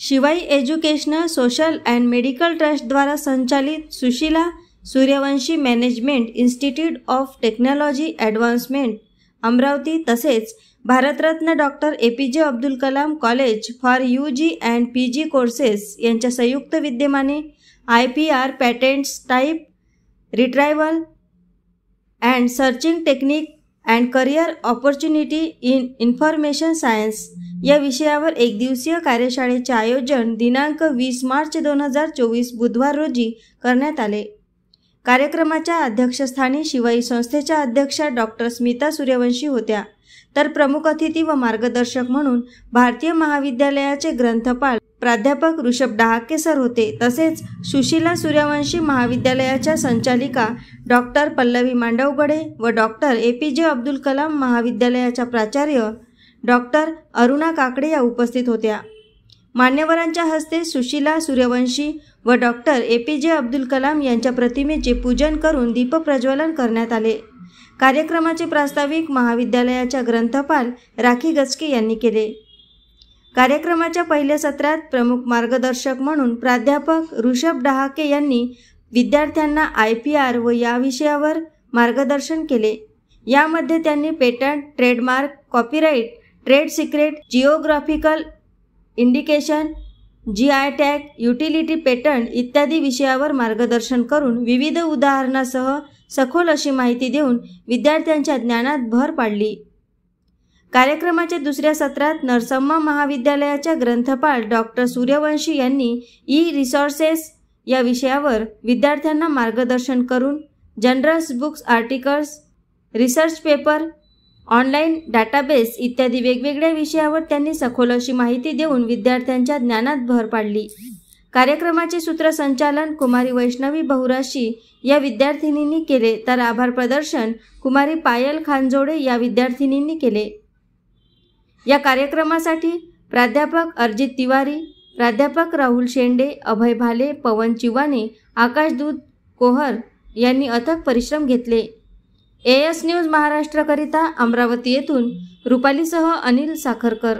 Shivai educational social and medical trust द्वारा संचालित Sushila Suryavanshi management institute of technology advancement Amravati तसेच Bharat Ratna doctor APJ Abdul Kalam college for UG and PG courses यांच्या संयुक्त विद्यमाने IPR patents type retrieval and searching technique and career opportunity in information science या विषयावर एक दिवसीय कार्यशाळेचे आयोजन दिनांक 20 मार्च 2024 बुधवार रोजी करण्यात आले। कार्यक्रमाच्या अध्यक्षस्थानी शिवाई संस्थेच्या अध्यक्षा डॉक्टर स्मिता सूर्यवंशी होत्या, तर प्रमुख अतिथी व मार्गदर्शक म्हणून भारतीय महाविद्यालयाचे ग्रंथपाल प्राध्यापक ऋषभ डहाके सर होते। तसेच सुशीला सूर्यवंशी महाविद्यालयाच्या संचालिका डॉक्टर पल्लवी मांडवगडे व डॉक्टर APJ अब्दुल कलाम महाविद्यालयाच्या प्राचार्य डॉक्टर अरुणा काकडे या उपस्थित होत्या। मान्यवरांच्या हस्ते सुशीला सूर्यवंशी व डॉक्टर APJ अब्दुल कलाम यांच्या प्रतिमेचे पूजन करून दीपप्रज्वलन करण्यात आले। कार्यक्रमाचे प्रास्ताविक महाविद्यालयाच्या ग्रंथपाल राखी गचके यांनी केले। कार्यक्रमाच्या पहिल्या सत्रात प्रमुख मार्गदर्शक म्हणून प्राध्यापक ऋषभ डहाके यांनी विद्यार्थ्यांना IPR व या विषयावर मार्गदर्शन केले। यामध्ये त्यांनी patent, trademark, copyright, trade secret, geographical indication, GI tag, utility patent इत्यादी विषयावर मार्गदर्शन करून विविध उदाहरणासह सखोल अशी माहिती देऊन विद्यार्थ्यांच्या ज्ञानात भर पाडली। कार्यक्रमाच्या दुसऱ्या सत्रात नरसम्मा महाविद्यालयाच्या ग्रंथपाल डॉक्टर सूर्यवंशी यांनी रिसोर्सेस या विषयावर विद्यार्थ्यांना मार्गदर्शन करून generals, books, articles, research paper, online database इत्यादी वेगवेगळ्या विषयावर त्यांनी सखोल अशी माहिती देऊन विद्यार्थ्यांच्या ज्ञानात भर पाडली। कार्यक्रमाचे सूत्रसंचालन कुमारी वैष्णवी बहुराशी या विद्यार्थिनींनी केले, तर आभार प्रदर्शन कुमारी पायल खानजोडे या विद्यार्थिनींनी केले। या कार्यक्रमासाठी प्राध्यापक अर्जित तिवारी, प्राध्यापक राहुल शेंडे, अभय भाले, पवन चिवाने, आकाशदूत कोहर यांनी अथक परिश्रम घेतले। AS न्यूज महाराष्ट्रकरिता अमरावती येथून रुपालीसह अनिल साखरकर।